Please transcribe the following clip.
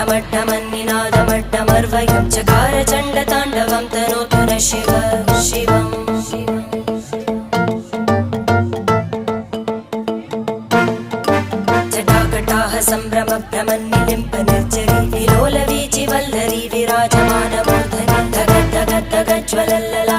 डमड्डमन्निनादमड्डमर्वयं चकार चण्डताण्डवं तनोतु न शिव शिवम् जटाकटाः सम्भ्रमभ्रमन्निलिम्प निर्जरी विलोलवीचि वल्लरी विराजमानमूर्धनि धगद्धगद्धगज्ज्वलल्लला